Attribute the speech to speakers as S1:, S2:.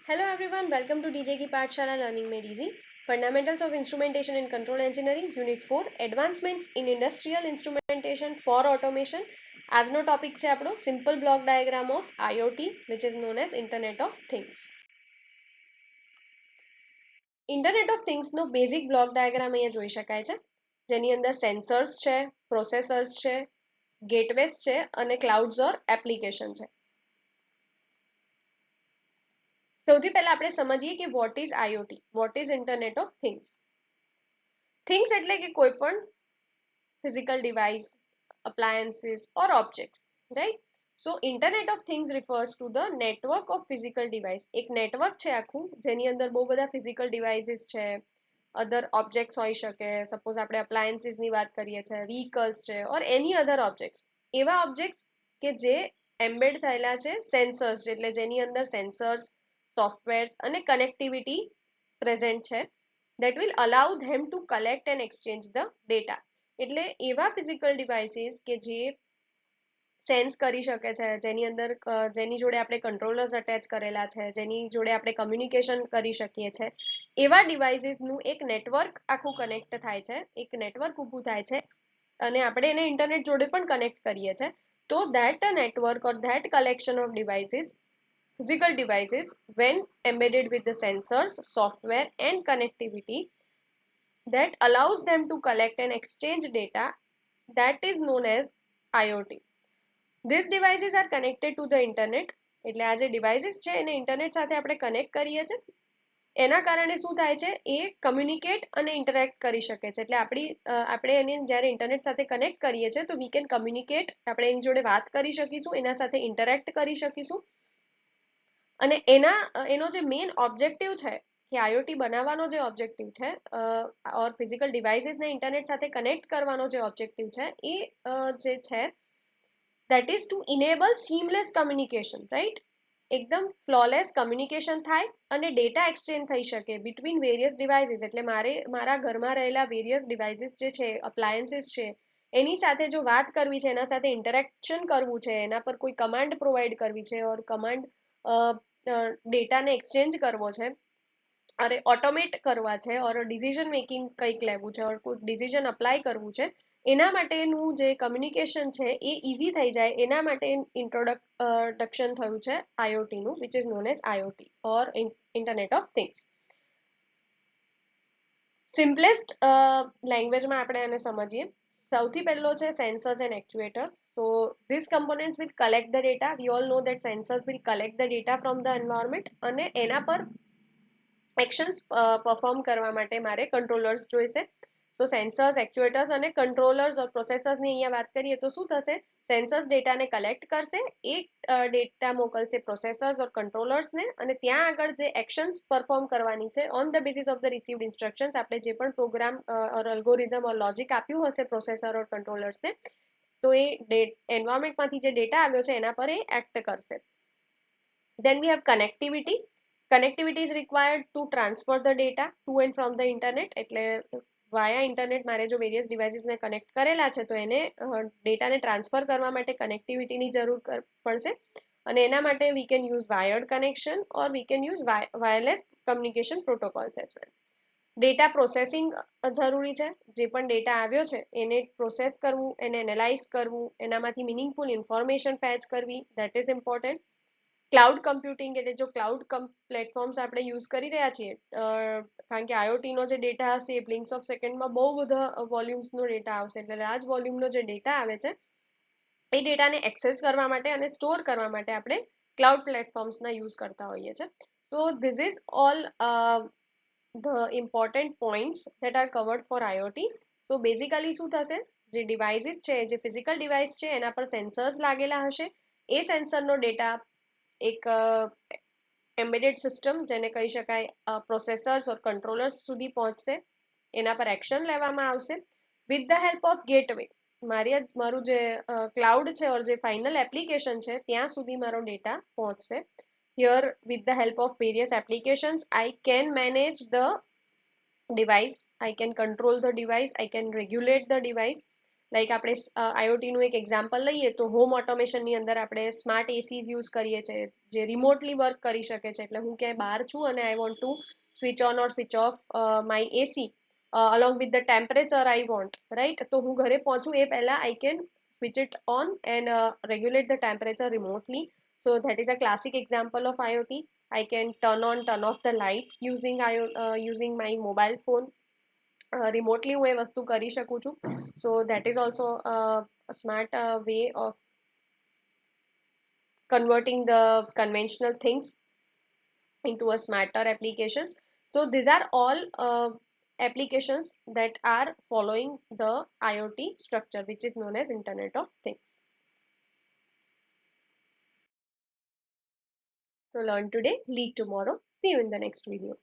S1: Hello everyone, welcome to DJ Ki Pathshala Learning Made Easy. Fundamentals of Instrumentation and Control Engineering, Unit 4, Advancements in Industrial Instrumentation for Automation. આજનો topic છે આપણો simple block diagram of IoT, which is known as Internet of Things. Internet of થિંગ્સનો basic block diagram અહીંયા જોઈ શકાય છે, જેની અંદર સેન્સર્સ છે, પ્રોસેસર્સ છે, ગેટવેઝ છે અને ક્લાઉડ્સ ઓર એપ્લિકેશન છે. સૌથી પહેલા આપણે સમજીએ કે what is IoT, what is internet of things. Things એટલે કે કોઈ પણ physical device, appliances or objects, right? So internet of things refers to the network of physical device. એક નેટવર્ક છે આખું જેની અંદર બહુ બધા physical devices છે, other objects હોઈ શકે, સપોઝ આપણે appliances ની વાત કરીએ છે, vehicles છે or any other objects. એવા objects કે જે એમ્બેડ થયેલા છે સેન્સર્સ, એટલે જેની અંદર સેન્સર્સ, સોફ્ટવેર અને કનેક્ટિવિટી પ્રેઝન્ટ છે, that will allow them to collect and exchange the data. એટલે એવા ફિઝિકલ ડિવાઇસીસ કે જે સેન્સ કરી શકે છે, જેની અંદર જેની જોડે આપણે કંટ્રોલર્સ અટેચ કરેલા છે, જેની જોડે આપણે કમ્યુનિકેશન કરી શકીએ છે, એવા ડિવાઇસીસનું એક નેટવર્ક આખું કનેક્ટ થાય છે, એક નેટવર્ક ઊભું થાય છે અને આપણે એને ઇન્ટરનેટ જોડે પણ કનેક્ટ કરીએ છીએ. તો that network or that collection of devices, physical devices, when embedded with the sensors, software and connectivity, that allows them to collect and exchange data, that is known as IoT. These devices are connected to the internet. એટલે આ જે devices છે એને internet સાથે આપણે connect કરીએ છીએ, એના કારણે શું થાય છે, એ કમ્યુનિકેટ અને ઇન્ટરેક્ટ કરી શકે છે. એટલે આપણે એને જ્યારે ઇન્ટરનેટ સાથે કનેક્ટ કરીએ છીએ તો વી કેન કમ્યુનિકેટ, આપણે એની જોડે વાત કરી શકીશું, એના સાથે ઇન્ટરેક્ટ કરી શકીશું. અને એનો જે મેઇન ઓબ્જેક્ટિવ છે કે IoT બનાવવાનો જે ઓબ્જેક્ટિવ છે ઓર ફિઝિકલ ડિવાઇસીસને ઇન્ટરનેટ સાથે કનેક્ટ કરવાનો જે ઓબ્જેક્ટિવ છે એ જે છે that is to enable seamless communication, right? એકદમ ફ્લોલેસ કમ્યુનિકેશન થાય અને ડેટા એક્સચેન્જ થઈ શકે બિટવીન વેરિયસ ડિવાઇસીસ. એટલે મારા ઘરમાં રહેલા વેરિયસ ડિવાઇસીસ જે છે, અપ્લાયન્સીસ છે, એની સાથે જો વાત કરવી છે, એના સાથે ઇન્ટરેક્શન કરવું છે, એના પર કોઈ કમાન્ડ પ્રોવાઈડ કરવી છે ઓર કમાન્ડ ડેટાને એક્સચેન્જ કરવો છે, અરે ઓટોમેટ કરવા છે ઓર ડિસિઝન મેકિંગ કંઈક લેવું છે ઓર કોઈ ડિસિઝન અપ્લાય કરવું છે, એના માટેનું જે કમ્યુનિકેશન છે એ ઇઝી થઈ જાય, એના માટે ઇન્ટ્રોડક્શન થયું છે IoT નું, which is known as IoT or internet of things. Simplest લેંગ્વેજમાં આપણે એને સમજીએ. સૌથી પહેલો છે sensors and actuators. So this components will collect the data. We all know that sensors will collect the data from the environment અને એના પર એક્શન્સ પરફોર્મ કરવા માટે મારે કંટ્રોલર્સ જોઈશે. તો સેન્સર્સ, એક્ચ્યુએટર્સ અને કંટ્રોલર્સ ઓર પ્રોસેસર્સની અહીંયા વાત કરીએ તો શું થશે, સેન્સર્સ ડેટાને કલેક્ટ કરશે, એક ડેટા મોકલશે પ્રોસેસર્સ ઓર કંટ્રોલર્સને અને ત્યાં આગળ જે એક્શન્સ પરફોર્મ કરવાની છે on the basis of the received instructions, આપણે જે પણ પ્રોગ્રામ ઓર અલ્ગોરિધમ ઓર લોજિક આપ્યું હશે પ્રોસેસર ઓર કંટ્રોલર્સને, તો એ એન્વાયરમેન્ટમાંથી જે ડેટા આવ્યો છે એના પર એ એક્ટ કરશે. Then we have connectivity. Connectivity is required to transfer the data to and from the internet. એટલે વાયા ઇન્ટરનેટ મારે જો વેરિયસ ડિવાઇસીસને કનેક્ટ કરેલા છે તો એને ડેટાને ટ્રાન્સફર કરવા માટે કનેક્ટિવિટીની જરૂર પડશે અને એના માટે we can use wired connection or we can use wireless communication protocols as well. Data processing જરૂરી છે, જે પણ ડેટા આવ્યો છે એને પ્રોસેસ કરવું, એને એનાલાઇઝ કરવું, એનામાંથી મિનિંગફુલ ઇન્ફોર્મેશન ફેચ કરવી, that is important. Cloud computing એટલે જો ક્લાઉડ પ્લેટફોર્મ્સ આપણે યુઝ કરી રહ્યા છીએ, કારણ કે IoT નો જે ડેટા હશે એ બ્લિંક્સ ઓફ સેકન્ડમાં બહુ બધા વોલ્યુમ્સનો ડેટા આવશે, એટલે લાર્જ વોલ્યુમનો જે ડેટા આવે છે એ ડેટાને એક્સેસ કરવા માટે અને સ્ટોર કરવા માટે આપણે ક્લાઉડ પ્લેટફોર્મ્સના યુઝ કરતા હોઈએ છીએ. So this is all the important points that are covered for IoT. So basically શું થશે, જે ડિવાઇસીસ છે, જે ફિઝિકલ ડિવાઇસ છે એના પર સેન્સર્સ લાગેલા હશે, એ સેન્સરનો ડેટા એક એમ્બેડેડ સિસ્ટમ, જેને કહી શકાય પ્રોસેસર્સ ઓર કંટ્રોલર્સ સુધી પહોંચશે, એના પર એક્શન લેવામાં આવશે with the help of gateway. મારું જે ક્લાઉડ છે ઓર જે ફાઇનલ એપ્લિકેશન છે ત્યાં સુધી મારો ડેટા પહોંચશે. Here with the help of various applications I can manage the device, I can control the device, I can regulate the device. Like આપણે આઈઓટીનું એક એક્ઝામ્પલ લઈએ તો હોમ ઓટોમેશનની અંદર આપણે સ્માર્ટ એસીઝ યુઝ કરીએ છીએ જે રિમોટલી વર્ક કરી શકે છે. એટલે હું ક્યાંય બહાર છું અને I want to switch on or switch off my AC along with the temperature I want, right? તો હું ઘરે પહોંચું એ પહેલા I can switch it on and regulate the temperature remotely. So that is a classic example of IoT. I can turn on, turn off the lights using my mobile phone. Remotely હું એ વસ્તુ કરી શકું છું. So that is also smart way of converting the conventional things into a smarter applications. So these are all applications that are following the IoT structure, which is known as Internet of Things. So learn today, lead tomorrow. See you in the next video.